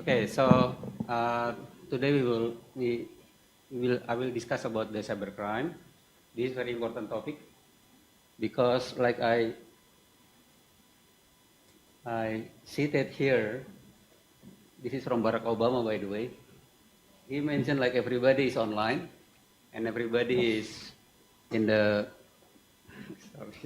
Okay, so today I will discuss about the cybercrime. This is very important topic because, like I cited here, this is from Barack Obama, by the way. He mentioned like everybody is online and everybody is in the sorry.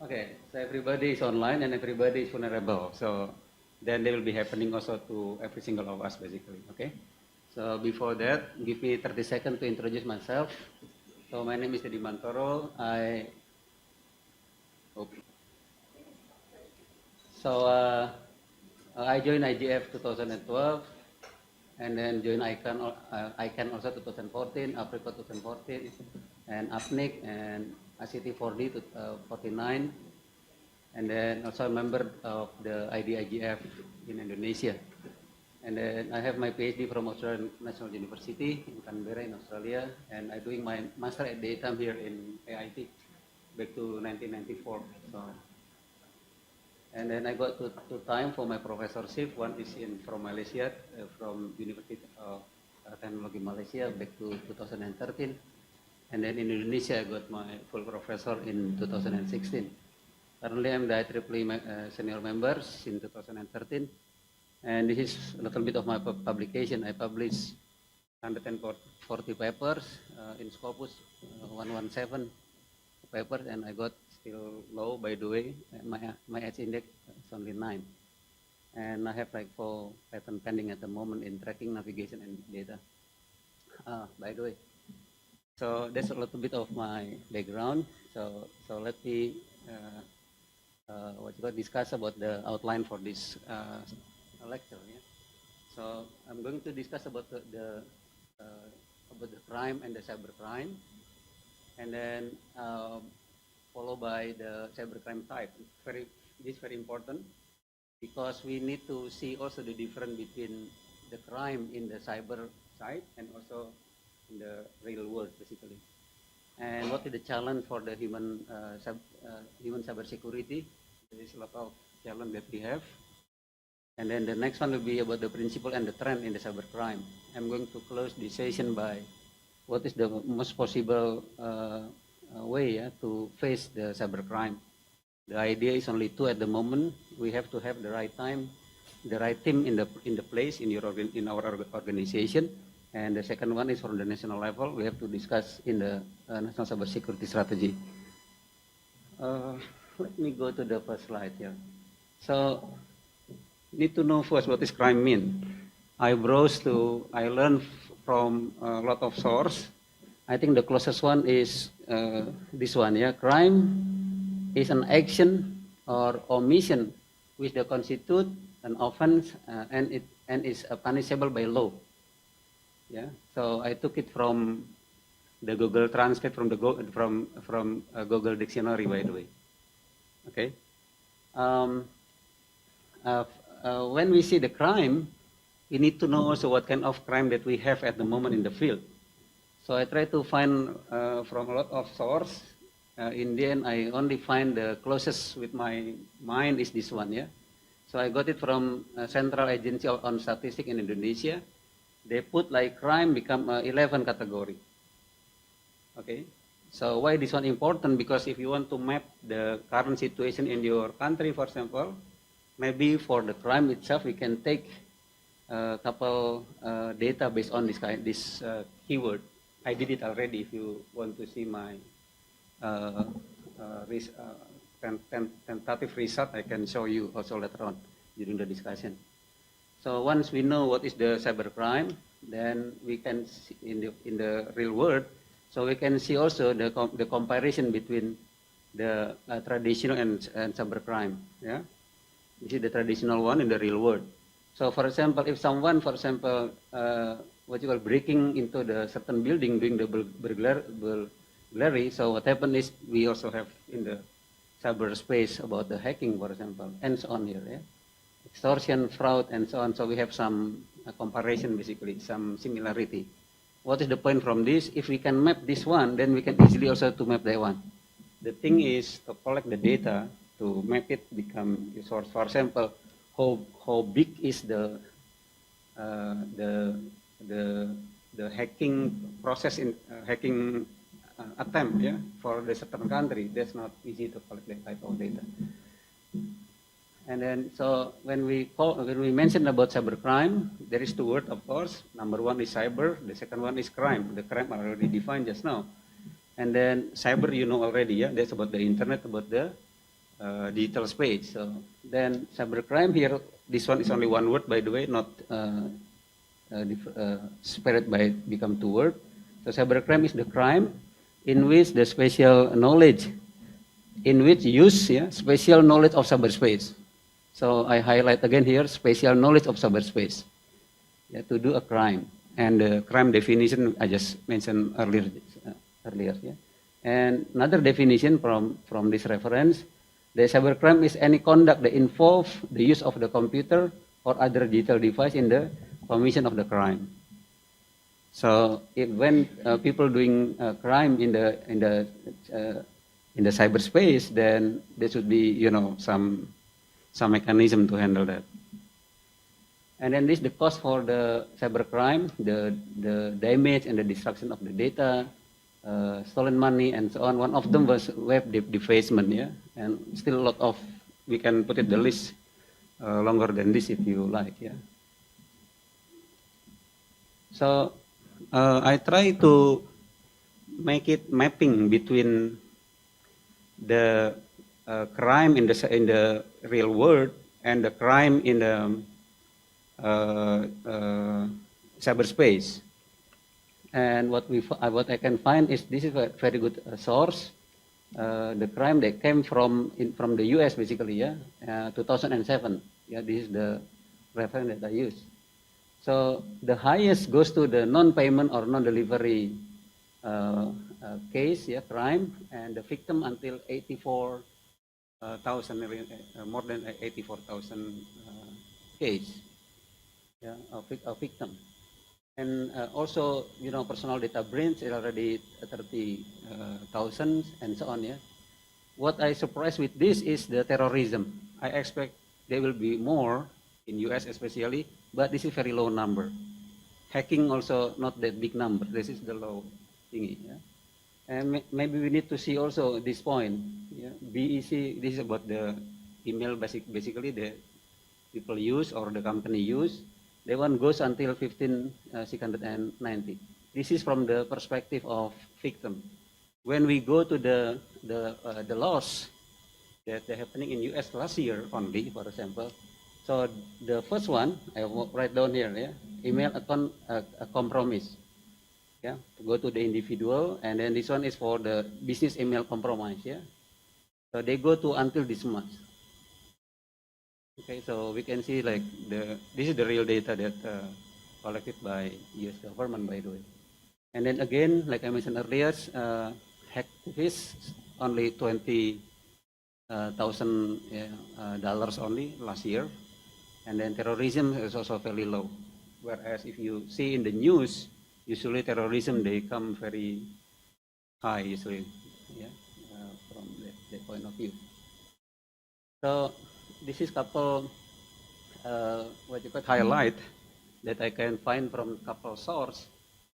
Okay, so everybody is online and everybody is vulnerable. So then they will be happening also to every single of us, basically. Okay. So before that, give me 30 seconds to introduce myself. So my name is Nadia Mantoro. I joined IGF 2012, and then joined ICANN also 2014, Apricot 2014, and APNIC and ICT 4D 49. And then also a member of the IDIGF in Indonesia. And then I have my PhD from Australian National University in Canberra in Australia, and I'm doing my master at daytime here in AIT back to 1994. So, and then I got two time for my professorship. One is from Malaysia, from University of Technology Malaysia back to 2013. And then in Indonesia, I got my full professor in 2016. Currently, I'm the IEEE senior member in 2013, and this is a little bit of my publication. I published 140 papers in Scopus 117 papers, and I got still low, by the way. My H index is only 9, and I have like 4 patents pending at the moment in tracking, navigation, and data. By the way, so that's a little bit of my background. So let me discuss about the outline for this lecture. Yeah? So I'm going to discuss about the crime and the cybercrime, and then followed by the cybercrime type. This is very important because we need to see also the difference between the crime in the cyber side and also in the real world, basically. And what is the challenge for the human cyber security? There is a lot of challenge that we have. And then the next one will be about the principle and the trend in the cybercrime. I'm going to close this session by what is the most possible way to face the cybercrime. The idea is only 2 at the moment. We have to have the right time, the right team in the place in our organization. And the second one is from the national level. We have to discuss in the national cybersecurity strategy. Let me go to the first slide here. So, need to know first what is crime mean. I learned from a lot of sources. I think the closest one is this one. Yeah, crime is an action or omission which constitute an offense and is punishable by law. Yeah, so I took it from the Google Translate from Google Dictionary, by the way. Okay. When we see the crime, we need to know also what kind of crime that we have at the moment in the field. So I try to find from a lot of sources. In the end, I only find the closest with my mind is this one. Yeah. So I got it from Central Agency on Statistics in Indonesia. They put like crime become 11 category. Okay, so why this one important? Because if you want to map the current situation in your country, for example, maybe for the crime itself, we can take a couple data based on this keyword. I did it already. If you want to see my tentative result, I can show you also later on during the discussion. So once we know what is the cybercrime, then we can see in the real world. So we can see also the comparison between the traditional and cybercrime. Yeah, this is the traditional one in the real world. So for example, if someone, for example, breaking into the certain building doing the burglary, so what happened is we also have in the cyberspace about the hacking, for example, and so on here. Yeah? Extortion, fraud, and so on. So we have some comparison, basically, some similarity. What is the point from this? If we can map this one, then we can easily also to map that one. the thing is to collect the data to make it become a source. For example, how big is uh, the the the hacking process in hacking attempt, yeah, for the certain country. That's not easy to collect that type of data. And then, so when we mention about cybercrime, there is two words, of course. Number one is cyber, the second one is crime. The crime are already defined just now. And then cyber, you know already, yeah, that's about the internet, about the digital space. So then cybercrime here, this one is only one word, by the way, not spread by become two words. So cybercrime is the crime in which the special knowledge, in which use, yeah, special knowledge of cyberspace. So I highlight again here, special knowledge of cyberspace, yeah, to do a crime. And the crime definition I just mentioned earlier, yeah. And another definition from this reference, the cybercrime is any conduct that involves the use of the computer or other digital device in the commission of the crime. So when people doing crime in the cyberspace, then there should be, you know, some mechanism to handle that. And then this the cost for the cybercrime, the damage and the destruction of the data, stolen money and so on. One of them was web defacement, yeah, and still a lot of, we can put it the list longer than this if you like, yeah. So I try to make it mapping between the crime in the real world and the crime in the cyberspace. And what I can find is this is a very good source. The crime that came from the U.S. basically, yeah, 2007. Yeah, this is the reference that I use. So the highest goes to the non-payment or non-delivery case, yeah, crime, and the victim until 84,000, more than 84,000 case, yeah, of victim. And also, you know, personal data breach is already 30,000 and so on, yeah. What I surprised with this is the terrorism. I expect there will be more in US especially, but this is very low number. Hacking also not that big number. This is the low thingy, yeah. And maybe we need to see also this point, yeah. BEC, this is about the email basically the people use or the company use. That one goes until 15,690. This is from the perspective of victim. When we go to the loss that are happening in US last year only, for example. So the first one I write down here, yeah, email account compromise, yeah, to go to the individual, and then this one is for the business email compromise, yeah. So they go to until this month. Okay, so we can see like this is the real data that collected by U.S. government, by the way. And then again, like I mentioned earlier, hacktivists only $20,000 only last year, and then terrorism is also very low. Whereas if you see in the news, usually terrorism they come very high usually, yeah, from that point of view. So this is couple what you could highlight that I can find from couple source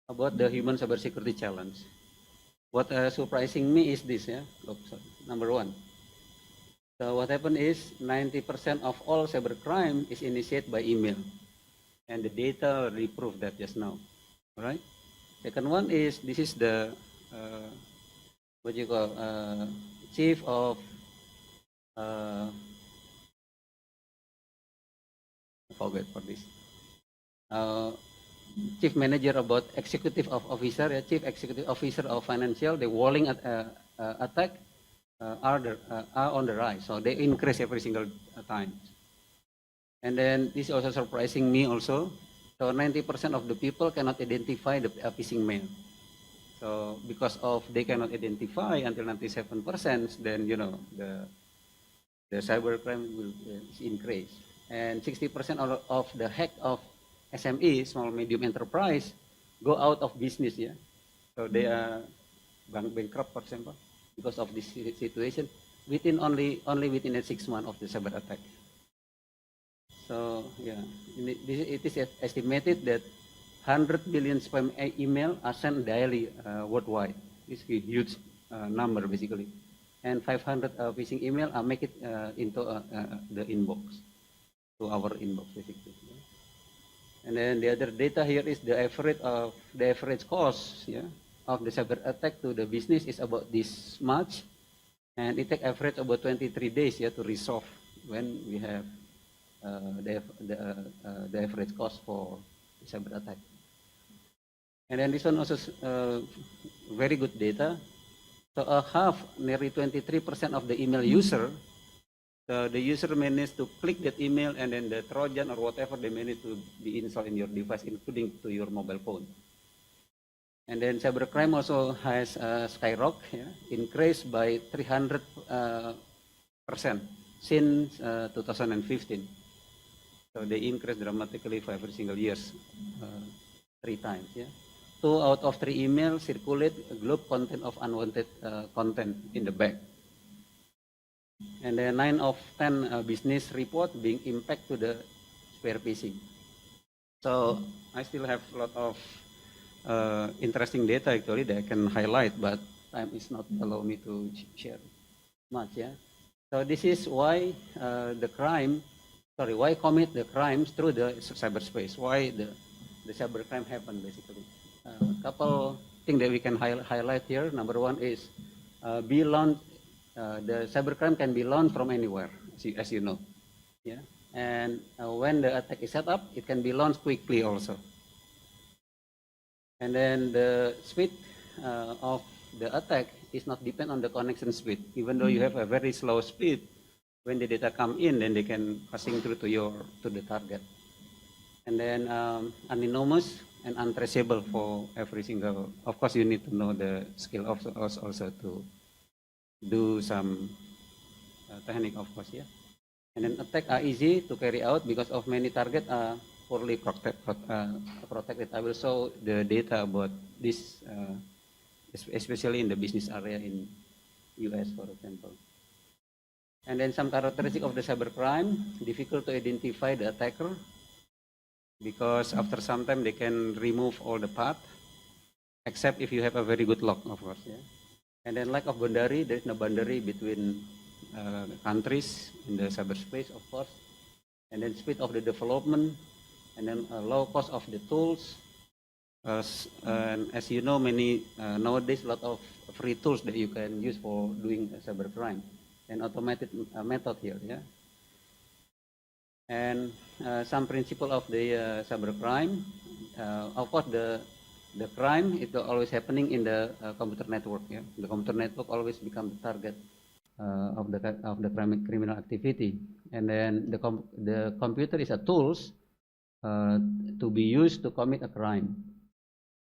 about the human cybersecurity challenge. What surprising me is this, yeah. Number one. So what happened is 90% of all cybercrime is initiated by email, and the data already proved that just now. All right. Second one is this is the what you call chief of I forget for this. Chief manager about executive of officer, chief executive officer of financial, the walling attack are on the rise. So they increase every single time. And then this is also surprising me also. So 90% of the people cannot identify the phishing mail. So because of they cannot identify until 97%, then you know the cybercrime will increase. And 60% of the hack of SME, small medium enterprise, go out of business, yeah. So they are bankrupt, for example. because of this situation within only within 6 months of the cyber attack. So yeah, it is estimated that 100 billion spam email are sent daily worldwide. It's a huge number basically, and 500 phishing email are make it into the inbox, to our inbox basically. And then the other data here is the average cost, yeah, of the cyber attack to the business is about this much, and it take average about 23 days, yeah, to resolve when we have the average cost for cyber attack. And then this one also very good data. So half, nearly 23% of the email user, the user managed to click that email, and then the Trojan or whatever they managed to be installed in your device, including to your mobile phone. And then cybercrime also has skyrocket, yeah, increased by 300% since 2015. So they increased dramatically for every single years, 3 times. Yeah, 2 out of 3 emails circulate global content of unwanted content in the back. And then 9 of 10 business report being impact to the spear phishing. So I still have a lot of interesting data actually that I can highlight, but time is not allow me to share much. Yeah. So this is why why commit the crimes through the cyberspace? Why the cybercrime happen basically? A couple things that we can highlight here. Number one is the cybercrime can be launched from anywhere, as you know. Yeah, and when the attack is set up, it can be launched quickly also. And then the speed of the attack is not depend on the connection speed. Even though you have a very slow speed, when the data come in, then they can passing through to the target. And then anonymous and untraceable for every single. Of course, you need to know the skill of also to do some technique, of course, yeah. And then attack are easy to carry out because of many target are poorly protected. I will show the data about this, especially in the business area in US, for example. And then some characteristic of the cybercrime: difficult to identify the attacker because after some time they can remove all the path, except if you have a very good lock, of course, yeah. And then lack of boundary, there is no boundary between countries in the cyberspace, of course. And then speed of the development, and then low cost of the tools. And as you know, many nowadays a lot of free tools that you can use for doing cybercrime, and automated method here, yeah. And some principle of the cybercrime, of course, the crime is always happening in the computer network. Yeah, the computer network always become the target of the criminal activity. And then the computer is a tools to be used to commit a crime.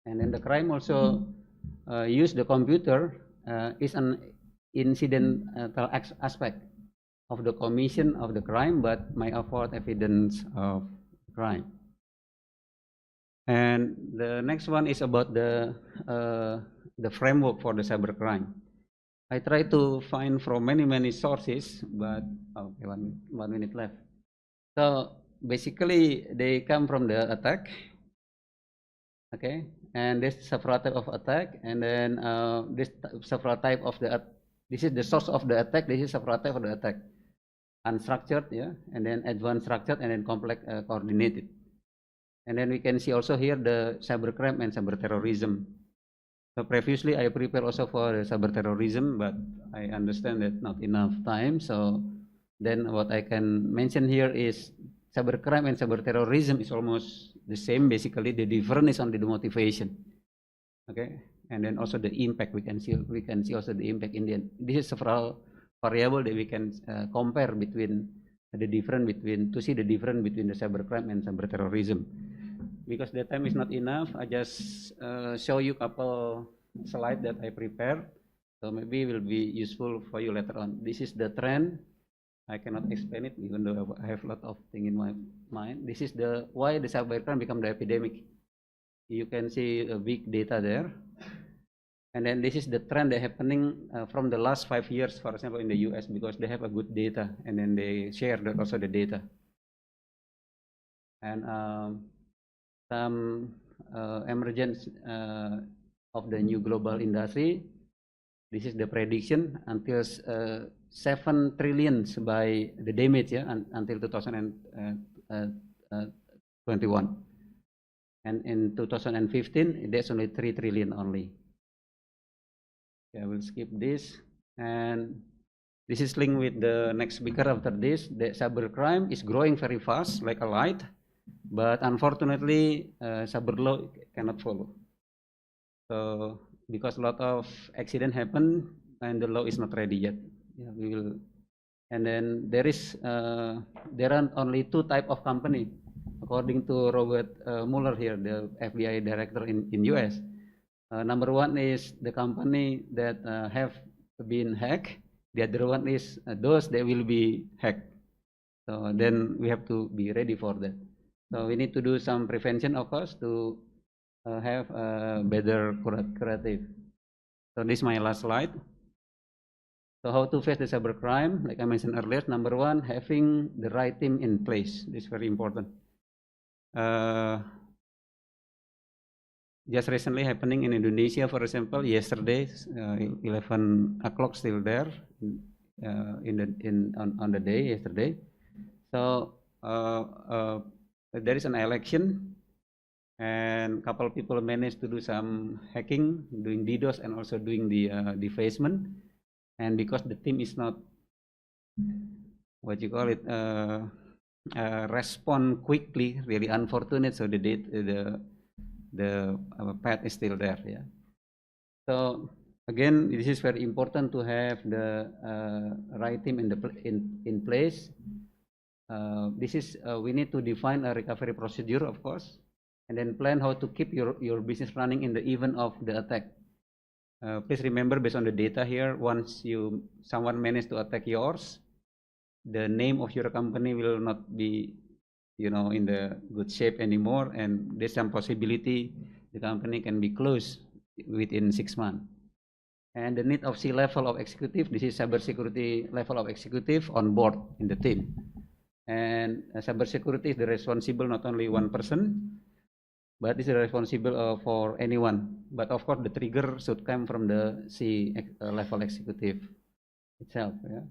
And then the crime also use the computer is an incidental aspect of the commission of the crime, but may afford evidence of crime. And the next one is about the framework for the cybercrime. I try to find from many sources, but okay, one minute left. So basically, they come from the attack. Okay, and this several type of attack, and then this several type of this is the source of the attack. This is several type of the attack: unstructured, yeah, and then advanced structured, and then complex coordinated. And then we can see also here the cybercrime and cyber terrorism. So previously I prepared also for the cyber terrorism, but I understand that not enough time. So then what I can mention here is cybercrime and cyber terrorism is almost the same. Basically, the difference is only the motivation. Okay, and then also the impact. We can see also the impact in the end. This is several variable that we can compare between the difference between the cybercrime and cyber terrorism. Because the time is not enough, I just show you a couple slides that I prepared, so maybe will be useful for you later on. This is the trend. I cannot explain it, even though I have a lot of things in my mind. This is why the cybercrime become the epidemic. You can see a big data there. And then this is the trend that happening from the last 5 years, for example, in the US, because they have a good data, and then they share also the data. And some emergence of the new global industry. This is the prediction until 7 trillion by the damage, until 2021. And in 2015, there's only 3 trillion only. Okay, I will skip this. And this is linked with the next speaker after this. The cybercrime is growing very fast, like a light, but unfortunately, cyber law cannot follow. So, because a lot of accident happen and the law is not ready yet. Yeah, we will. And then there are only 2 type of company, according to Robert Mueller here, the FBI director in US. Number 1 is the company that have been hacked. The other one is those that will be hacked. So then we have to be ready for that. So we need to do some prevention, of course, to have a better curative. So this is my last slide. So how to face the cybercrime? Like I mentioned earlier, number 1, having the right team in place. This is very important. Just recently happening in Indonesia, for example, yesterday, 11 o'clock still there on the day yesterday. So there is an election, and a couple of people managed to do some hacking, doing DDoS, and also doing the defacement. And because the team is not, what you call it, respond quickly, really unfortunate. So the path is still there. Yeah. So again, this is very important to have the right team in place. This is we need to define a recovery procedure, of course, and then plan how to keep your business running in the event of the attack. Please remember, based on the data here, once someone managed to attack yours, the name of your company will not be, in the good shape anymore, and there's some possibility the company can be closed within 6 months. And the need of C-level of executive, this is cybersecurity level of executive on board in the team. And cybersecurity is the responsible not only one person, but is responsible for anyone. But of course, the trigger should come from the C-level executive itself. Yeah.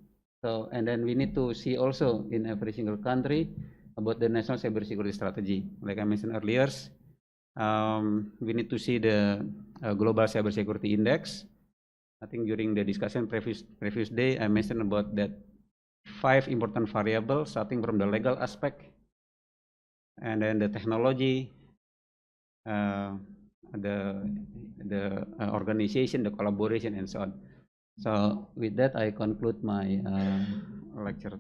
So, and then we need to see also in every single country about the national cybersecurity strategy. Like I mentioned earlier, we need to see the global cybersecurity index. I think during the discussion previous day, I mentioned about that 5 important variables, starting from the legal aspect, and then the technology, the organization, the collaboration, and so on. So with that, I conclude my lecture.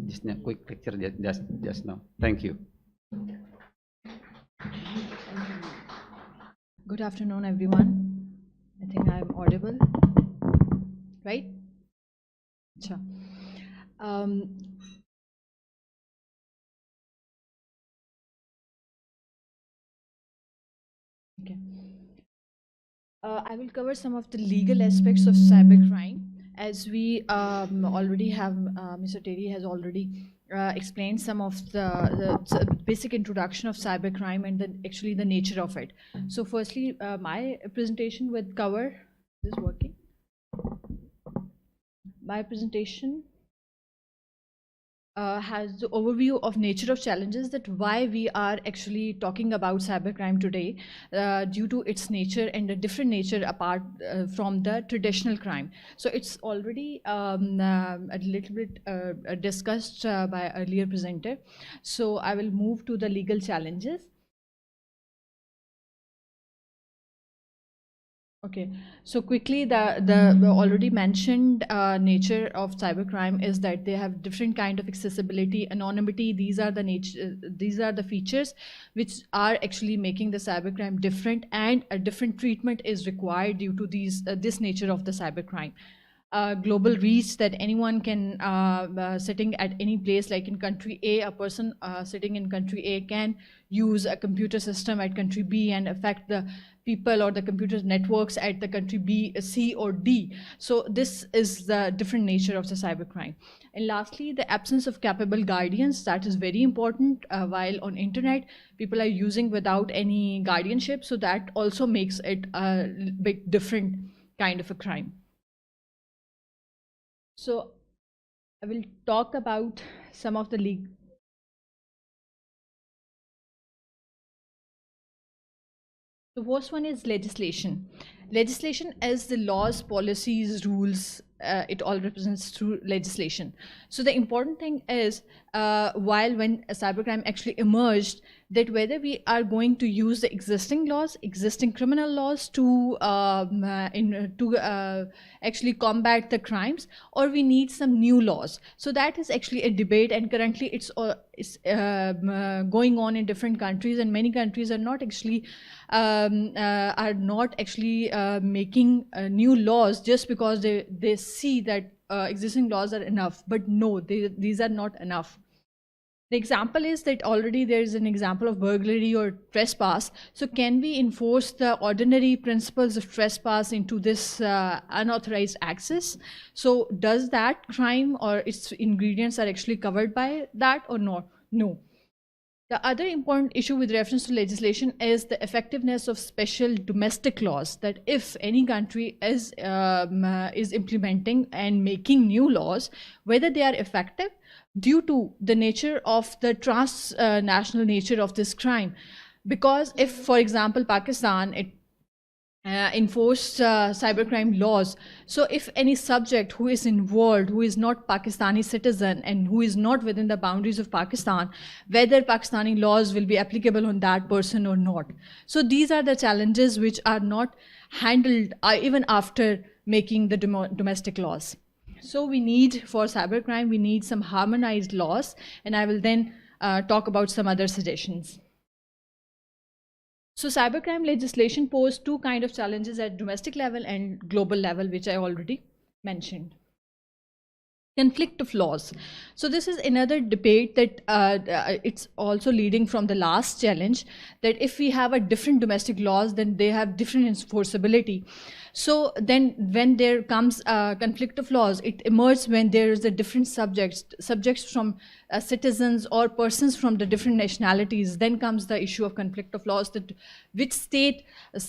Just a quick lecture just now. Thank you. Good afternoon, everyone. I think I'm audible, right? Sure. Okay. I will cover some of the legal aspects of cybercrime. As we already have, Mr. Terry has already explained some of the basic introduction of cybercrime and actually the nature of it. So firstly, my presentation would cover, is this working? My presentation has the overview of nature of challenges, that why we are actually talking about cybercrime today, due to its nature and a different nature apart from the traditional crime. So it's already a little bit discussed by earlier presenter. So I will move to the legal challenges. Okay, so quickly, the already mentioned nature of cybercrime is that they have different kind of accessibility, anonymity. These are the features which are actually making the cybercrime different, and a different treatment is required due to this nature of the cybercrime. global reach that anyone can sitting at any place, like in country A, a person sitting in country A can use a computer system at country B and affect the people or the computer networks at the country B, C or D. So this is the different nature of the cybercrime. And lastly, the absence of capable guardians, that is very important. While on internet, people are using without any guardianship, so that also makes it a bit different kind of a crime. So I will talk about some of the legal. The first one is legislation. Legislation as the laws, policies, rules, it all represents through legislation. So the important thing is, when cybercrime actually emerged, that whether we are going to use the existing laws, existing criminal laws to actually combat the crimes, or we need some new laws. So that is actually a debate, and currently it's going on in different countries, and many countries are not actually making new laws just because they see that existing laws are enough. But no, these are not enough. The example is that already there is an example of burglary or trespass. So can we enforce the ordinary principles of trespass into this unauthorized access? So does that crime or its ingredients are actually covered by that or not? No. The other important issue with reference to legislation is the effectiveness of special domestic laws, that if any country is implementing and making new laws, whether they are effective due to the nature of the transnational nature of this crime. Because if, for example, Pakistan enforced cybercrime laws, so if any subject who is involved, who is not Pakistani citizen and who is not within the boundaries of Pakistan, whether Pakistani laws will be applicable on that person or not. So these are the challenges which are not handled even after making the domestic laws. So we need, for cybercrime, we need some harmonized laws, and I will then talk about some other suggestions. So cybercrime legislation posed two kinds of challenges at domestic level and global level, which I already mentioned. Conflict of laws. So this is another debate that it's also leading from the last challenge, that if we have a different domestic laws, then they have different enforceability. So then when there comes a conflict of laws, it emerges when there is a different subjects from citizens or persons from the different nationalities. Then comes the issue of conflict of laws, that which state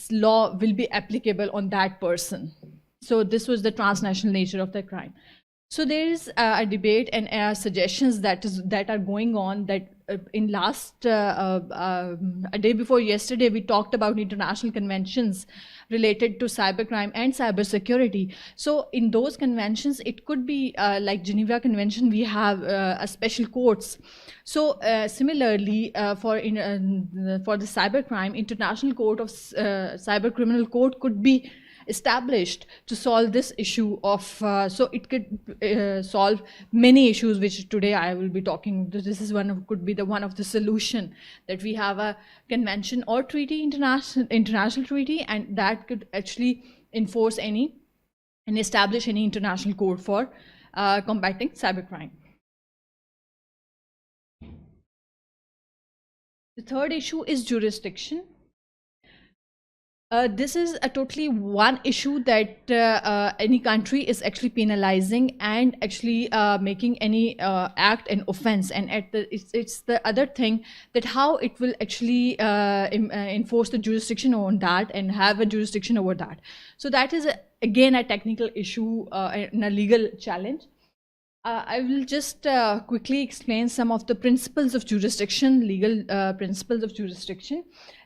law will be applicable on that person. So this was the transnational nature of the crime. So there is a debate and suggestions that are going on, that in last a day before yesterday we talked about international conventions related to cybercrime and cybersecurity. So in those conventions, it could be like Geneva Convention, we have a special courts. So similarly, for the cybercrime, International Court of Cyber Criminal Court could be established to solve this issue of so it could solve many issues which today I will be talking. This is could be one of the solution, that we have a convention or treaty, international treaty, and that could actually enforce and establish any international code for combating cybercrime. The third issue is jurisdiction. This is a totally one issue that any country is actually penalizing and actually making any act an offense, and it's the other thing, that how it will actually enforce the jurisdiction on that and have a jurisdiction over that. So that is again a technical issue and a legal challenge. I will just quickly explain some of the principles of jurisdiction, legal principles of jurisdiction.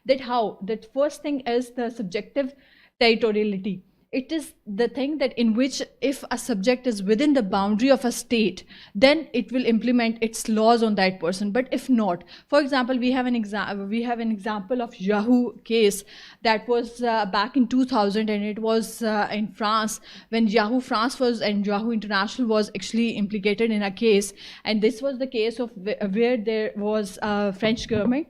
That first thing is the subjective territoriality. It is the thing that in which if a subject is within the boundary of a state, then it will implement its laws on that person. But if not, for example, we have an example of Yahoo case that was back in 2000, and it was in France, when Yahoo France was and Yahoo International was actually implicated in a case, and this was the case of where there was a French government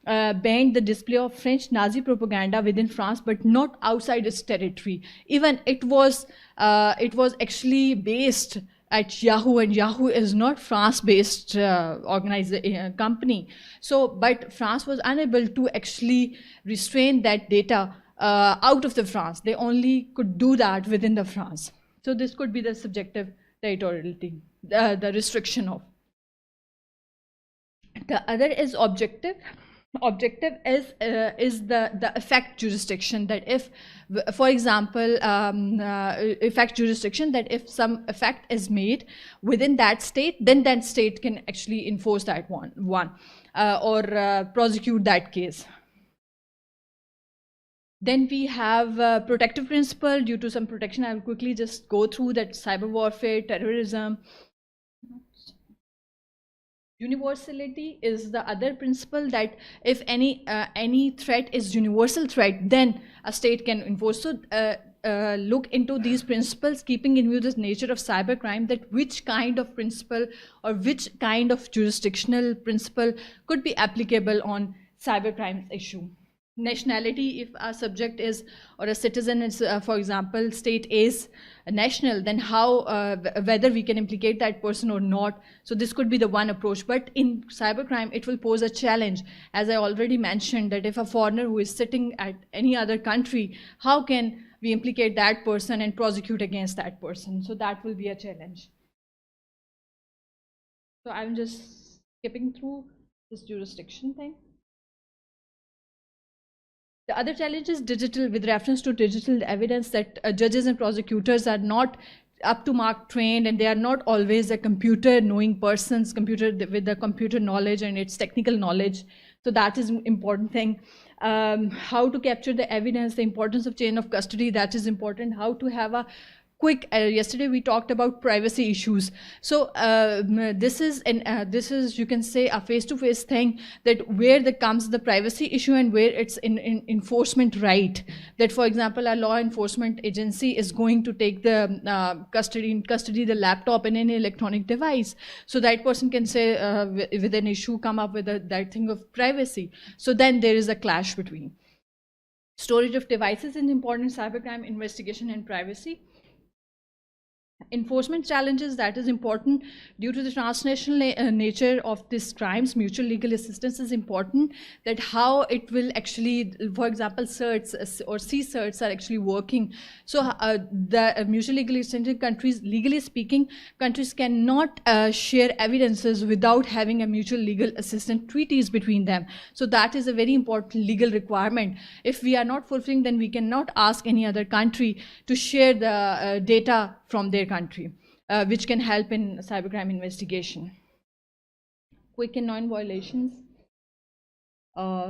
banned the display of French Nazi propaganda within France, but not outside its territory. Even it was actually based at Yahoo, and Yahoo is not France-based company. So, but France was unable to actually restrain that data out of the France. They only could do that within the France. So this could be the subjective territoriality, the restriction of. The other is objective. Objective is the effect jurisdiction, that if, for example, effect jurisdiction, that if some effect is made within that state, then that state can actually enforce that one or prosecute that case. Then we have protective principle. Due to some protection, I will quickly just go through that: cyber warfare, terrorism. Universality is the other principle, that if any threat is universal threat, then a state can enforce. So look into these principles, keeping in view the nature of cybercrime, that which kind of principle or which kind of jurisdictional principle could be applicable on cybercrime issue. Nationality: if a subject is, or a citizen is, for example, state is national, then how, whether we can implicate that person or not. So this could be the one approach. But in cybercrime, it will pose a challenge, as I already mentioned, that if a foreigner who is sitting at any other country, how can we implicate that person and prosecute against that person? So that will be a challenge. So I'm just skipping through this jurisdiction thing. The other challenge is digital, with reference to digital evidence, that judges and prosecutors are not up to mark trained, and they are not always a computer knowing persons, with the computer knowledge and its technical knowledge. So that is an important thing. How to capture the evidence, the importance of chain of custody, that is important. How to have a quick, yesterday we talked about privacy issues. So this is you can say a face-to-face thing, that where comes the privacy issue and where it's in enforcement right. That, for example, a law enforcement agency is going to take the custody the laptop and any electronic device. So that person can say with an issue come up with that thing of privacy. So then there is a clash between. Storage of devices is important, cybercrime investigation and privacy. Enforcement challenges, that is important. Due to the transnational nature of these crimes, mutual legal assistance is important, that how it will actually, for example, certs or C-certs are actually working. So the mutual legal assistance countries, legally speaking, countries cannot share evidences without having a mutual legal assistance treaties between them. So that is a very important legal requirement. If we are not fulfilling, then we cannot ask any other country to share the data from their country, which can help in cybercrime investigation. Quick and non-violations.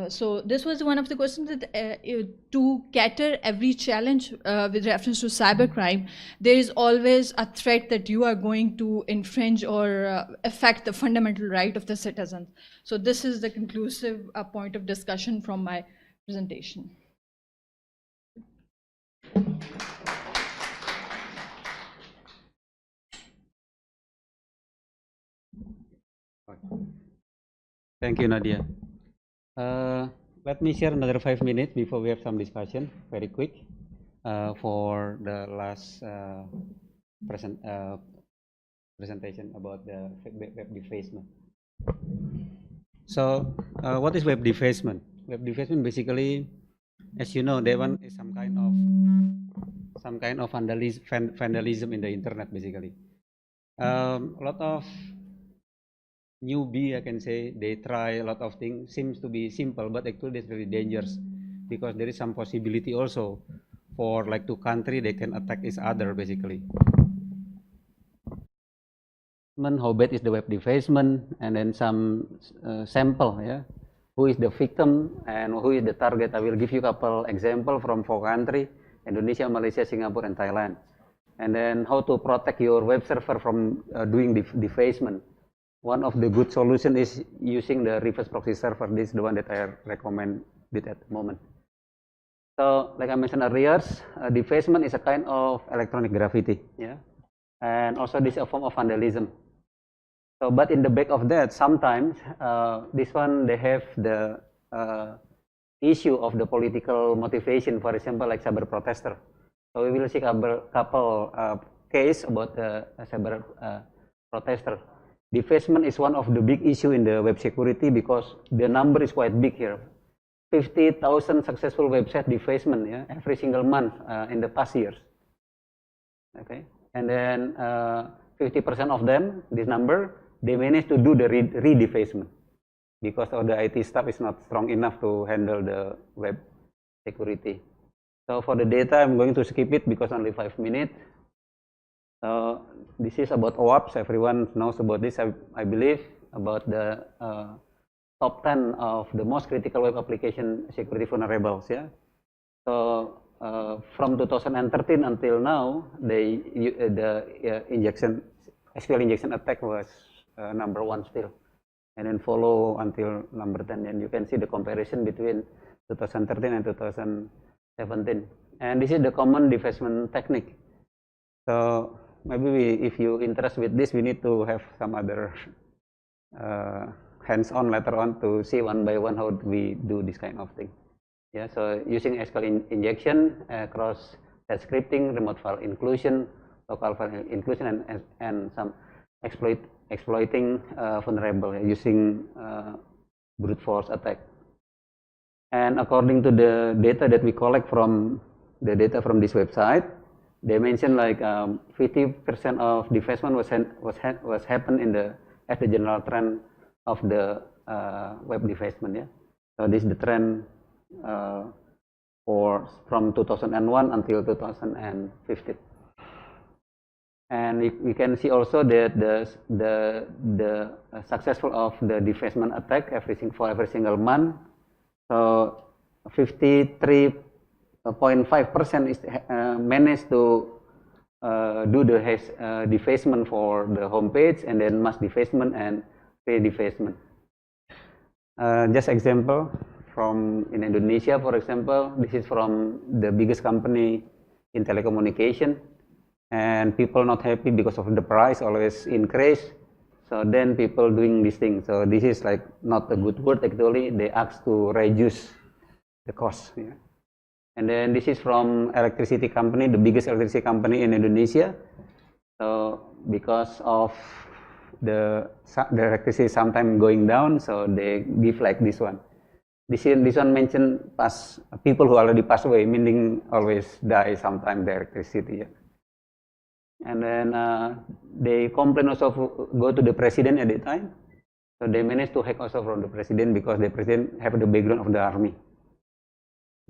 So this was one of the questions, that to cater every challenge with reference to cybercrime, there is always a threat that you are going to infringe or affect the fundamental right of the citizens. So this is the conclusive point of discussion from my presentation. Thank you, Nadia. Let me share another 5 minutes before we have some discussion, very quick, for the last presentation about the web defacement. So, what is web defacement? Web defacement basically, as you know, that one is some kind of vandalism in the internet, basically. A lot of newbie, I can say, they try a lot of things, seems to be simple, but actually it's very dangerous, because there is some possibility also for like two countries, they can attack each other, basically. How bad is the web defacement, and then some sample, yeah, who is the victim and who is the target. I will give you a couple examples from 4 countries: Indonesia, Malaysia, Singapore, and Thailand. And then how to protect your web server from doing defacement. One of the good solution is using the reverse proxy server. This is the one that I recommend at the moment. So, like I mentioned earlier, defacement is a kind of electronic graffiti, yeah, and also this is a form of vandalism. So, but in the back of that, sometimes this one they have the issue of the political motivation, for example, like cyber protester. So we will see a couple case about the cyber protester. Defacement is one of the big issue in the web security because the number is quite big here. 50,000 successful website defacement, yeah, every single month in the past years. Okay, and then 50% of them, this number, they managed to do the re-defacement because of the IT staff is not strong enough to handle the web security. So for the data, I'm going to skip it because only 5 minutes. This is about OAPS. Everyone knows about this, I believe, about the top 10 of the most critical web application security vulnerables. Yeah. So from 2013 until now, the SQL injection attack was #1 still, and then follow until number 10. And you can see the comparison between 2013 and 2017. And this is the common defacement technique. So maybe if you interest with this, we need to have some other hands-on later on to see one by one how we do this kind of thing. Yeah, so using SQL injection, cross-site scripting, remote file inclusion, local file inclusion, and some exploiting vulnerable using brute force attack. And according to the data that we collect from the data from this website, they mentioned like 50% of defacement was happened in as the general trend of the web defacement. Yeah, so this is the trend from 2001 until 2015. And we can see also that the successful of the defacement attack for every single month. So 53.5% is managed to do the defacement for the home page, and then mass defacement and pre-defacement. Just example from in Indonesia, for example, this is from the biggest company in telecommunication, and people not happy because of the price always increase. So then people doing this thing. So this is like not a good word actually. They ask to reduce the cost. Yeah. And then this is from electricity company, the biggest electricity company in Indonesia. So because of the electricity sometimes going down, so they give like this one. This one mentioned people who already passed away, meaning always die sometime the electricity. Yeah. And then they complain also go to the president at the time. So they managed to hack also from the president because the president have the background of the army.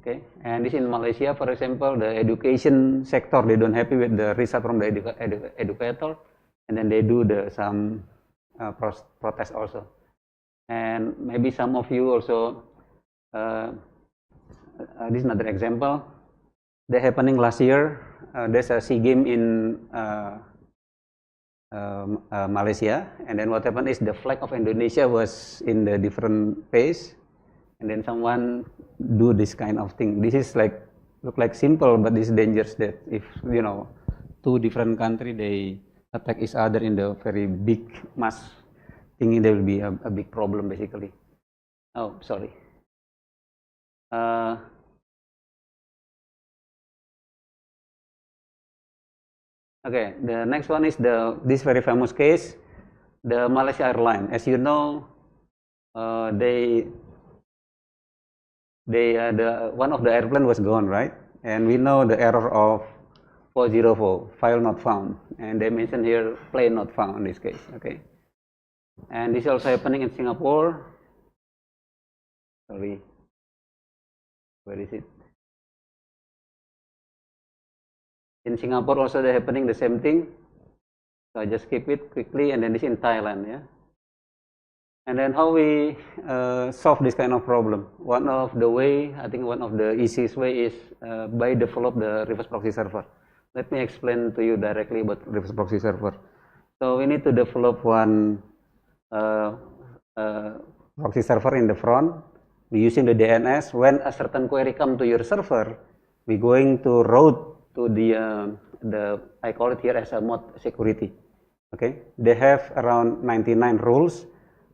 Okay, and this in Malaysia, for example, the education sector, they don't happy with the result from the educator, and then they do some protest also. And maybe some of you also, this is another example. They're happening last year. There's a SEA Games in Malaysia, and then what happened is the flag of Indonesia was in the different page, and then someone do this kind of thing. This is look like simple, but this is dangerous. That if two different countries they attack each other in the very big mass thinking, there will be a big problem basically. Oh, sorry. Okay, the next one is this very famous case, the Malaysia Airlines. As you know, one of the airplane was gone, right? And we know the error of 404, file not found, and they mention here plane not found in this case. Okay, and this is also happening in Singapore. Sorry, where is it? In Singapore also they're happening the same thing. So I just skip it quickly, and then this in Thailand, yeah. And then how we solve this kind of problem? One of the way, I think one of the easiest way is by develop the reverse proxy server. Let me explain to you directly about reverse proxy server. So we need to develop one proxy server in the front. We're using the DNS. When a certain query come to your server, we're going to route to the I call it here as a mode security. Okay, they have around 99 rules.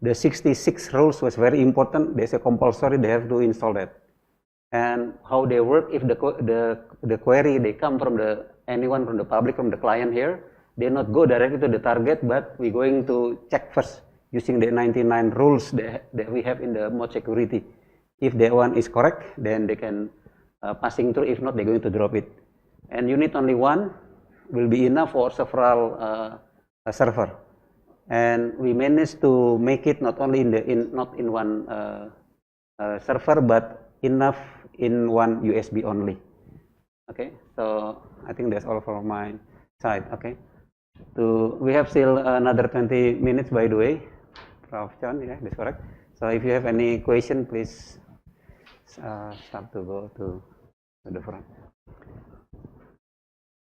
the 66 rules was very important. There's a compulsory, they have to install that. And how they work, if the query, they come from anyone from the public, from the client here, they not go directly to the target, but we're going to check first using the 99 rules that we have in the mode security. If that one is correct, then they can passing through. If not, they're going to drop it. And unit only one will be enough for several server. And we managed to make it not only not in one server, but enough in one USB only. Okay, so I think that's all from my side. Okay, we have still another 20 minutes, by the way, Prof. John. Yeah, that's correct. So if you have any question, please start to go to the front.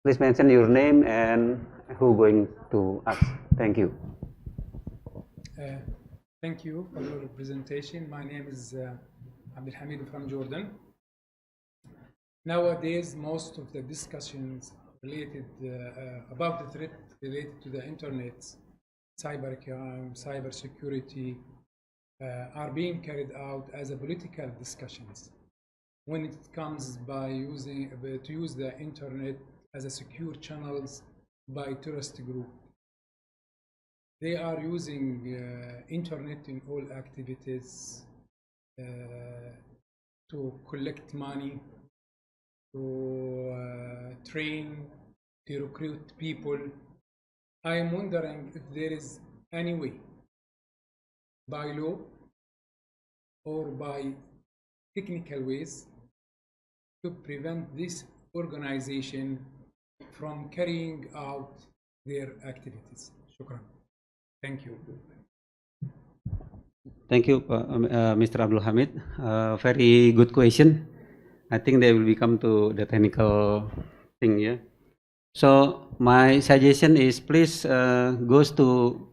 Please mention your name and who going to ask. Thank you. Thank you for your presentation. My name is Abdul Hamid from Jordan. Nowadays, most of the discussions related about the threat related to the internet, cybercrime, cybersecurity, are being carried out as a political discussions. When it comes by to use the internet as a secure channels by terrorist group. They are using internet in all activities to collect money, to train, to recruit people. I am wondering if there is any way, by law or by technical ways, to prevent this organization from carrying out their activities. Shukran. Thank you. Thank you, Mr. Abdul Hamid. Very good question. I think they will become to the technical thing, yeah. So my suggestion is please goes to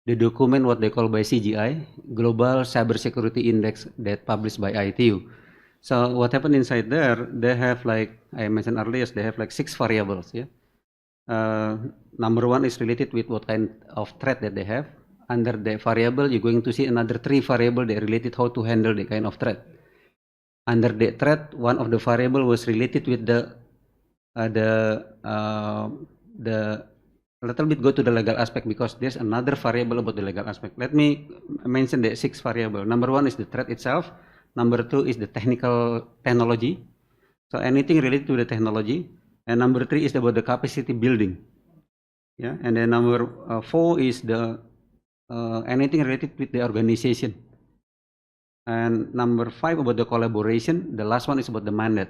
the document what they call by CGI, Global Cybersecurity Index, that published by ITU. So what happened inside there, they have, like I mentioned earlier, they have like 6 variables, yeah. Number 1 is related with what kind of threat that they have. Under the variable, you're going to see another 3 variables that related how to handle the kind of threat. Under the threat, one of the variable was related with the little bit go to the legal aspect, because there's another variable about the legal aspect. Let me mention the 6 variable. Number 1 is the threat itself. Number 2 is the technology. So anything related to the technology. And number 3 is about the capacity building. Yeah. And then number 4 is the anything related with the organization. And number 5 about the collaboration. The last one is about the mandate.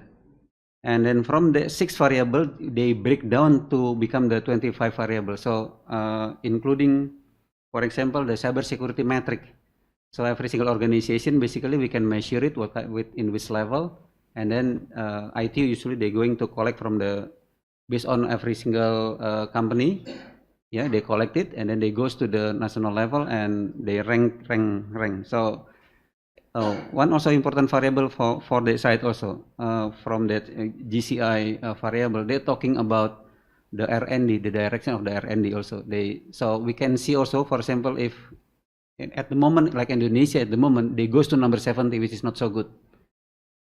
And then from the 6 variables, they break down to become the 25 variables. So including, for example, the cybersecurity metric. So every single organization, basically we can measure it in which level. And then ITU usually they're going to collect from based on every single company. Yeah, they collect it and then they goes to the national level and they rank. So one also important variable for the site also from that GCI variable, they're talking about the R&D, the direction of the R&D also. So we can see also, for example, if at the moment, like Indonesia at the moment, they goes to number 70, which is not so good.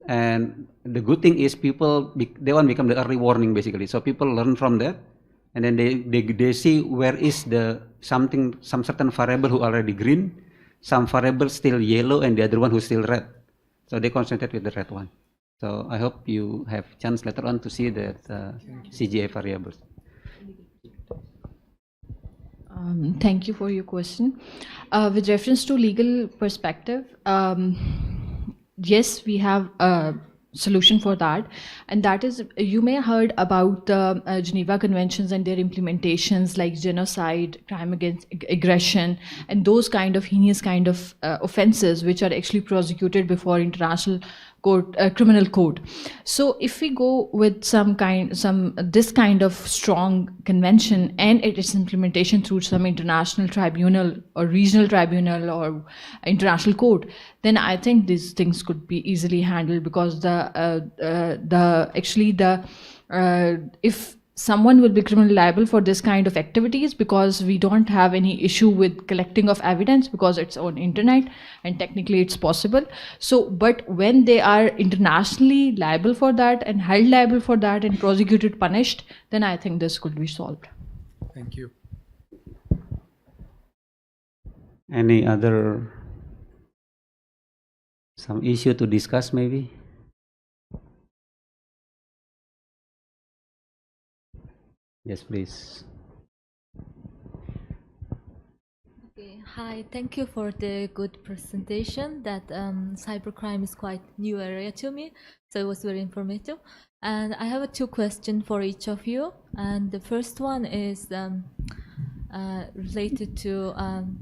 And the good thing is people, they want to become the early warning basically. So people learn from that, and then they see where is some certain variable who already green, some variable still yellow, and the other one who's still red. So they concentrate with the red one. So I hope you have chance later on to see that CGI variables. Thank you for your question. With reference to legal perspective, yes, we have a solution for that, and that is, you may have heard about the Geneva Conventions and their implementations, like genocide, crime against aggression, and those kind of heinous kind of offenses which are actually prosecuted before international court, criminal court. So if we go with this kind of strong convention and its implementation through some international tribunal or regional tribunal or international court, then I think these things could be easily handled, because if someone will be criminally liable for this kind of activities, because we don't have any issue with collecting of evidence because it's on internet and technically it's possible. So but when they are internationally liable for that and held liable for that and prosecuted, punished, then I think this could be solved. Thank you. Any other, some issue to discuss maybe? Yes, please. Okay. Hi, thank you for the good presentation. That cybercrime is quite new area to me, so it was very informative. And I have two questions for each of you. And the first one is related to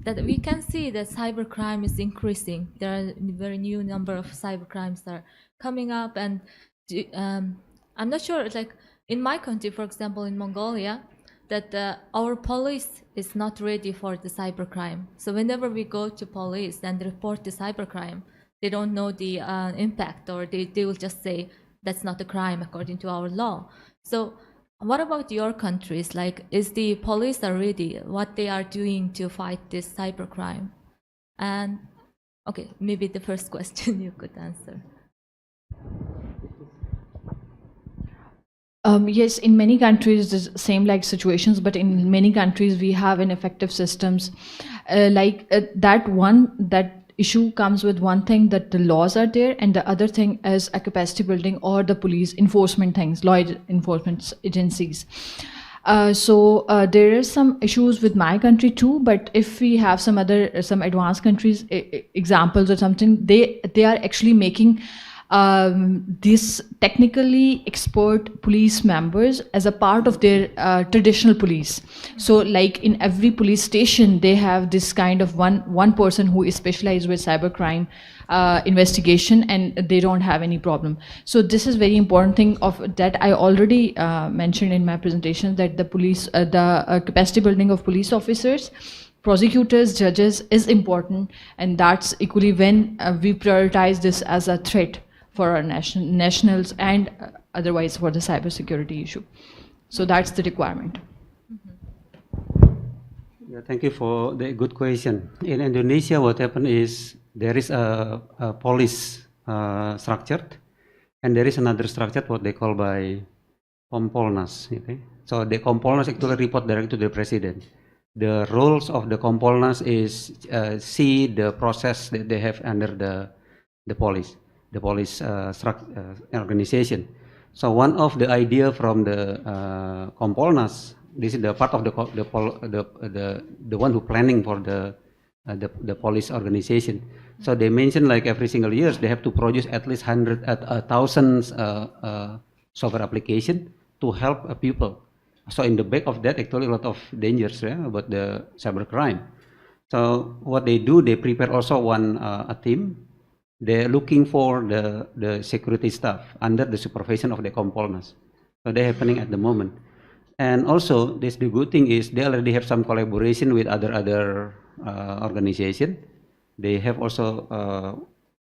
that we can see that cybercrime is increasing. There are a very new number of cybercrimes that are coming up, and I'm not sure, like in my country, for example, in Mongolia, that our police is not ready for the cybercrime. So whenever we go to police and report the cybercrime, they don't know the impact, or they will just say that's not a crime according to our law. So what about your countries? Like, is the police are ready? What they are doing to fight this cybercrime? And okay, maybe the first question you could answer. Yes, in many countries, the same like situations, but in many countries we have ineffective systems. That issue comes with one thing, that the laws are there, and the other thing is a capacity building or the police enforcement things, law enforcement agencies. So there are some issues with my country too, but if we have some advanced countries examples or something, they are actually making these technically expert police members as a part of their traditional police. So like in every police station they have this kind of one person who is specialized with cybercrime investigation, and they don't have any problem. So this is very important thing of that I already mentioned in my presentation, that the police capacity building of police officers, prosecutors, judges is important, and that's equally when we prioritize this as a threat for our nationals and otherwise for the cybersecurity issue. So that's the requirement. Yeah, thank you for the good question. In Indonesia, what happened is there is a police structured, and there is another structure what they call by Kompolnas. Okay? So the Kompolnas actually report directly to the president. The roles of the Kompolnas is see the process that they have under the police organization. So one of the idea from the Kompolnas, this is the part of the one who planning for the police organization. So they mentioned like every single years they have to produce at least 1,000 software application to help people. So in the back of that, actually a lot of dangers about the cybercrime. So what they do, they prepare also a team. They're looking for the security staff under the supervision of the Kompolnas. So they're happening at the moment. And also, the good thing is they already have some collaboration with other organization. They have also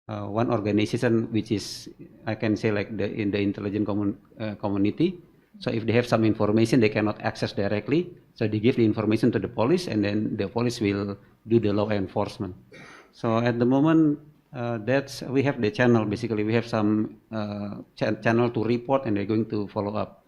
one organization which is, I can say, like in the intelligence community. So if they have some information they cannot access directly, so they give the information to the police, and then the police will do the law enforcement. So at the moment, we have the channel. Basically, we have some channel to report, and they're going to follow up.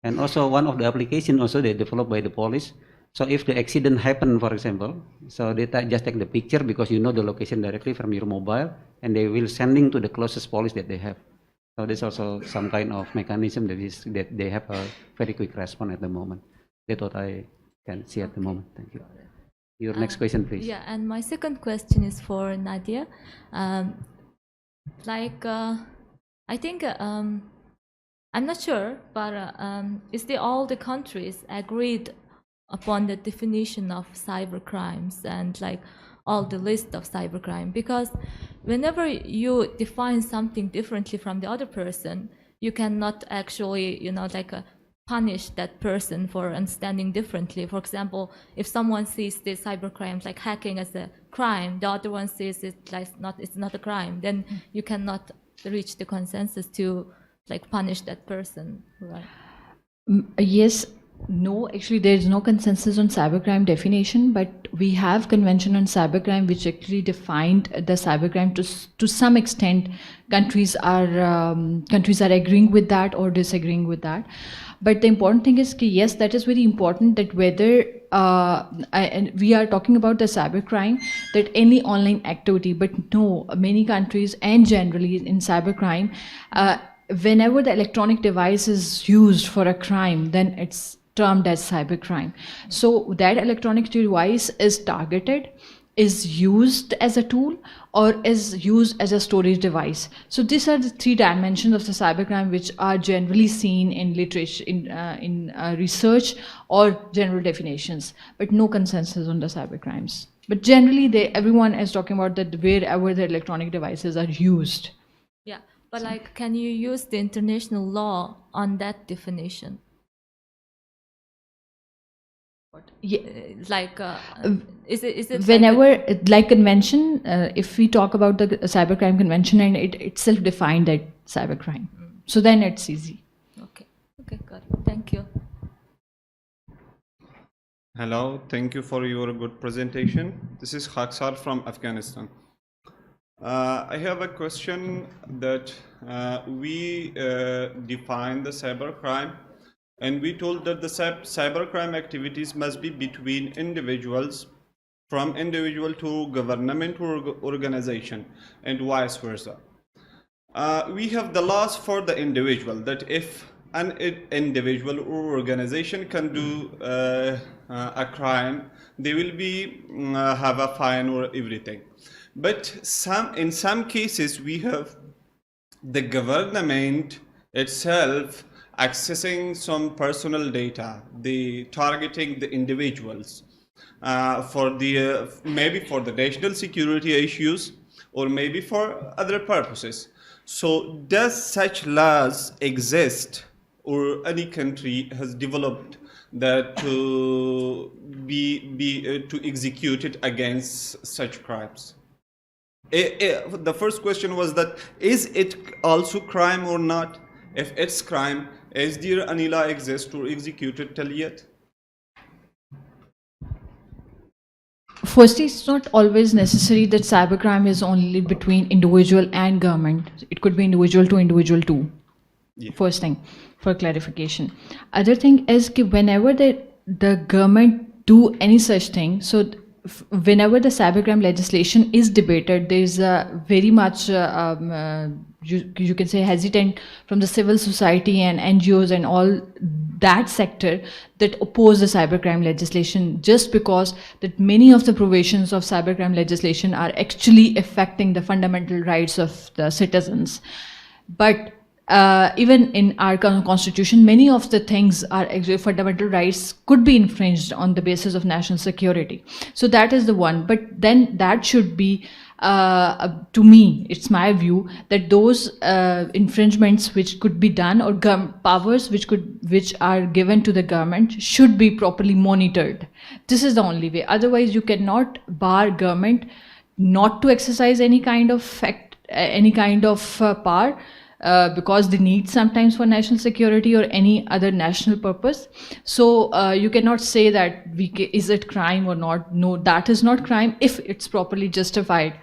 And also one of the application also they developed by the police. So if the accident happen, for example, so they just take the picture because you know the location directly from your mobile, and they will sending to the closest police that they have. So there's also some kind of mechanism that they have a very quick response at the moment. That's what I can see at the moment. Thank you. Your next question, please. Yeah, and my second question is for Nadia. I think I'm not sure, but is all the countries agreed upon the definition of cybercrimes and like all the list of cybercrime? Because whenever you define something differently from the other person, you cannot actually, punish that person for understanding differently. For example, if someone sees this cybercrime like hacking as a crime, the other one sees it like it's not a crime, then you cannot reach the consensus to like punish that person, right? Yes, no, actually, there is no consensus on cybercrime definition, but we have convention on cybercrime which actually defined the cybercrime to some extent. Countries are agreeing with that or disagreeing with that. But the important thing is, yes, that is very important that whether and we are talking about the cybercrime, that any online activity, but no, many countries and generally in cybercrime, whenever the electronic device is used for a crime, then it's termed as cybercrime. So that electronic device is targeted, is used as a tool, or is used as a storage device. So these are the three dimensions of the cybercrime which are generally seen in literature, in research or general definitions, but no consensus on the cybercrimes. But generally, everyone is talking about that wherever the electronic devices are used. Yeah, but like, can you use the international law on that definition? Yeah. Like, is it Whenever, like convention, if we talk about the cybercrime convention and it itself defined that cybercrime, so then it's easy. Okay, got it. Thank you. Hello, thank you for your good presentation. This is Haksar from Afghanistan. I have a question that we define the cybercrime, and we told that the cybercrime activities must be between individuals, from individual to government or organization, and vice versa. We have the laws for the individual, that if an individual or organization can do a crime, they will be have a fine or everything. But in some cases we have the government itself accessing some personal data, the targeting the individuals for the maybe for the national security issues or maybe for other purposes. So does such laws exist, or any country has developed that to to execute it against such crimes? The first question was that, is it also crime or not? If it's crime, is there any law exist to execute it till yet? Firstly, it's not always necessary that cybercrime is only between individual and government. It could be individual to individual too. Yeah. First thing, for clarification. Other thing is that whenever the government do any such thing, so whenever the cybercrime legislation is debated, there is a very much you can say hesitant from the civil society and NGOs and all that sector that oppose the cybercrime legislation, just because that many of the provisions of cybercrime legislation are actually affecting the fundamental rights of the citizens. But even in our constitution, many of the things are actually fundamental rights could be infringed on the basis of national security. So that is the one. But then that should be, to me, it's my view that those infringements which could be done, or powers which are given to the government, should be properly monitored. This is the only way. Otherwise, you cannot bar government not to exercise any kind of power. Because they need sometimes for national security or any other national purpose. So you cannot say that is it crime or not. No, that is not crime. If it's properly justified,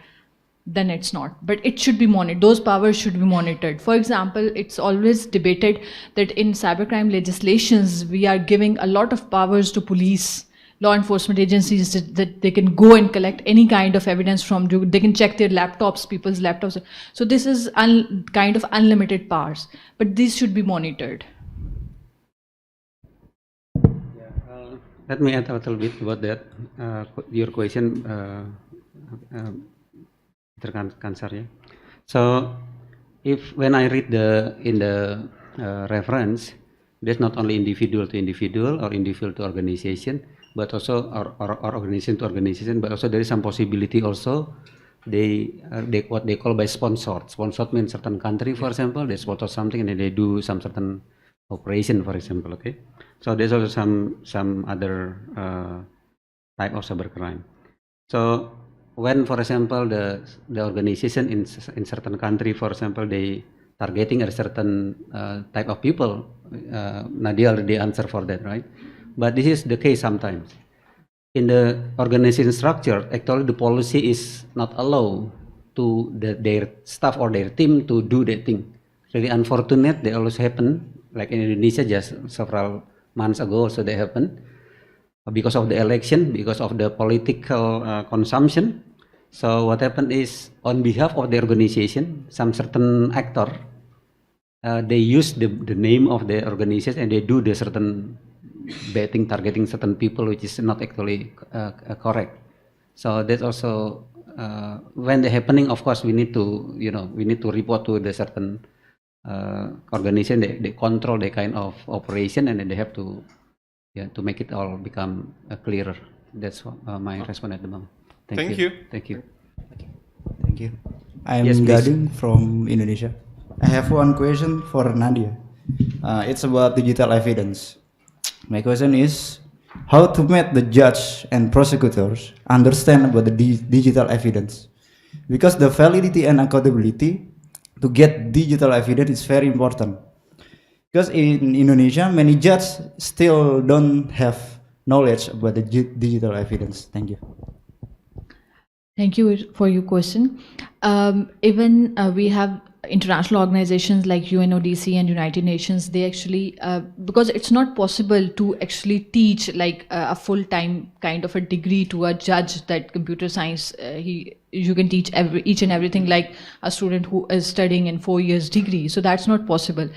then it's not. But it should be monitored. Those powers should be monitored. For example, it's always debated that in cybercrime legislations, we are giving a lot of powers to police, law enforcement agencies, that they can go and collect any kind of evidence from you. They can check their laptops, people's laptops. So this is kind of unlimited powers, but these should be monitored. Let me add a little bit about that. Your question, Kansar, yeah. So, when I read in the reference, there's not only individual to individual or individual to organization, but also or organization to organization, but also there is some possibility also they what they call by sponsored. Sponsored means certain country, for example, they sponsor something and then they do some certain operation, for example. Okay, so there's also some other type of cybercrime. So when, for example, the organization in certain country, for example, they targeting a certain type of people. Nadia already answered for that, right? But this is the case sometimes. In the organization structure, actually the policy is not allow to their staff or their team to do that thing. Really unfortunate, they always happen, like in Indonesia just several months ago, so they happen. Because of the election, because of the political consumption. So what happened is, on behalf of the organization, some certain actor, they use the name of the organization and they do the certain betting, targeting certain people, which is not actually correct. So that's also, when the happening, of course, we need to, we need to report to the certain organization. They control the kind of operation, and then they have to, to make it all become clearer. That's my response at the moment. Thank you. Thank you. Thank you. I'm Yes, please. Gading from Indonesia. I have one question for Nadia. It's about digital evidence. My question is, how to make the judge and prosecutors understand about the digital evidence? Because the validity and accountability to get digital evidence is very important. Because in Indonesia, many judges still don't have knowledge about the digital evidence. Thank you. Thank you for your question. Even we have international organizations like UNODC and United Nations. They actually, because it's not possible to actually teach like a full-time kind of a degree to a judge that computer science, you can teach each and everything like a student who is studying in 4 years degree. So that's not possible.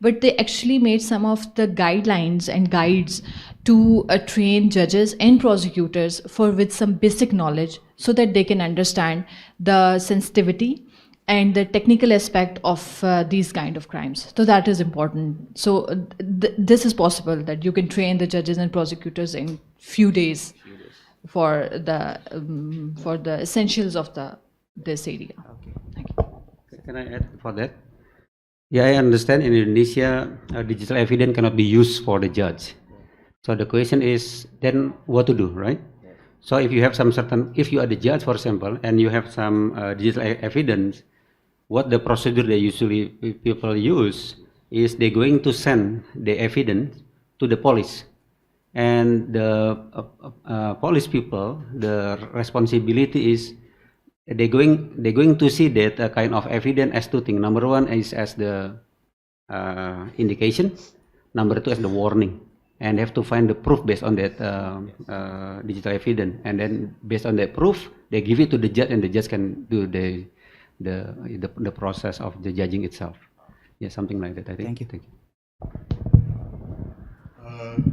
But they actually made some of the guidelines and guides to train judges and prosecutors with some basic knowledge so that they can understand the sensitivity and the technical aspect of these kind of crimes. So that is important. So this is possible that you can train the judges and prosecutors in few days for the essentials of this area. Okay. Thank you. Can I add for that? Yeah, I understand in Indonesia, digital evidence cannot be used for the judge. So the question is then what to do, right? So if you have some certain, if you are the judge, for example, and you have some digital evidence, what the procedure they usually people use is they're going to send the evidence to the police. And the police people, the responsibility is they're going to see that kind of evidence as two things. Number one is as the indication. Number two as the warning, and they have to find the proof based on that digital evidence. And then based on that proof, they give it to the judge, and the judge can do the process of the judging itself. Yeah, something like that. I think. Thank you. Thank you.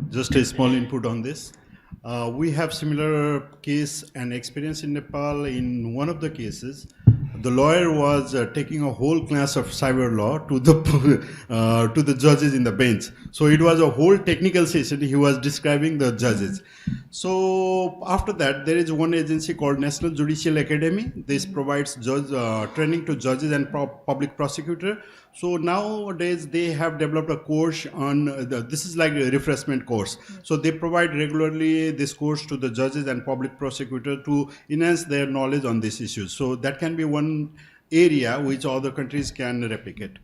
Just a small input on this. We have similar case and experience in Nepal. In one of the cases, the lawyer was taking a whole class of cyber law to the judges in the bench. So it was a whole technical session. He was describing the judges. So after that, there is one agency called National Judicial Academy. This provides training to judges and public prosecutor. So nowadays they have developed a course on this is like a refreshment course. So they provide regularly this course to the judges and public prosecutor to enhance their knowledge on these issues. So that can be one area which other countries can replicate.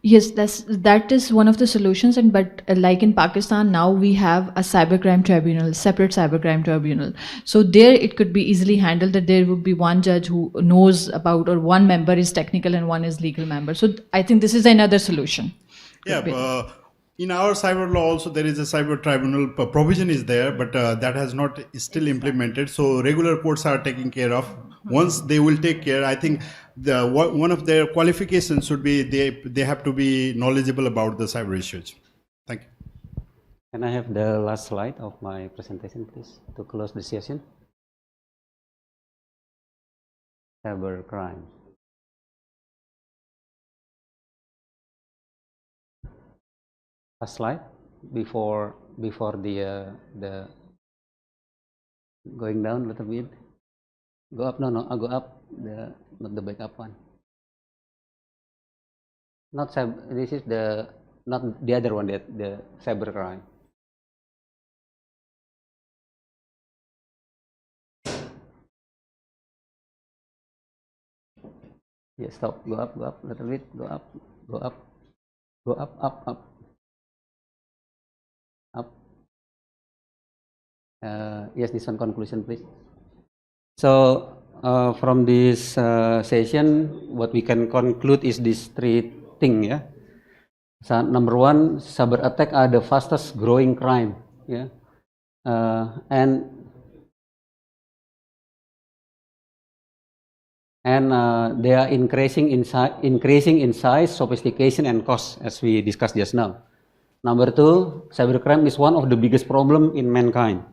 Yes, that is one of the solutions. And but like in Pakistan now we have a cybercrime tribunal, separate cybercrime tribunal. So there it could be easily handled that there would be one judge who knows about, or one member is technical and one is legal member. So I think this is another solution. Yeah. In our cyber law also there is a cyber tribunal provision is there, but that has not still implemented. So regular courts are taking care of. Once they will take care, I think one of their qualifications should be they have to be knowledgeable about the cyber issues. Thank you. Can I have the last slide of my presentation, please, to close the session? Cybercrime. Last slide before the going down a little bit. Go up, no, go up, not the backup one. Not this is not the other one, the cybercrime. Yeah, stop, go up a little bit, go up. Go up. Go up, up, up. Up. Yes, this one conclusion, please. So from this session, what we can conclude is these three things. Yeah. So number one, cyber attack are the fastest growing crime. Yeah. And they are increasing in size, sophistication, and cost, as we discussed just now. Number two, cybercrime is one of the biggest problem in mankind.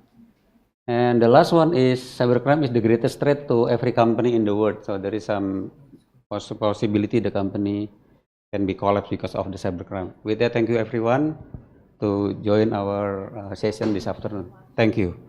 And the last one is cybercrime is the greatest threat to every company in the world. So there is some possibility the company can be collapsed because of the cybercrime. With that, thank you everyone to join our session this afternoon. Thank you.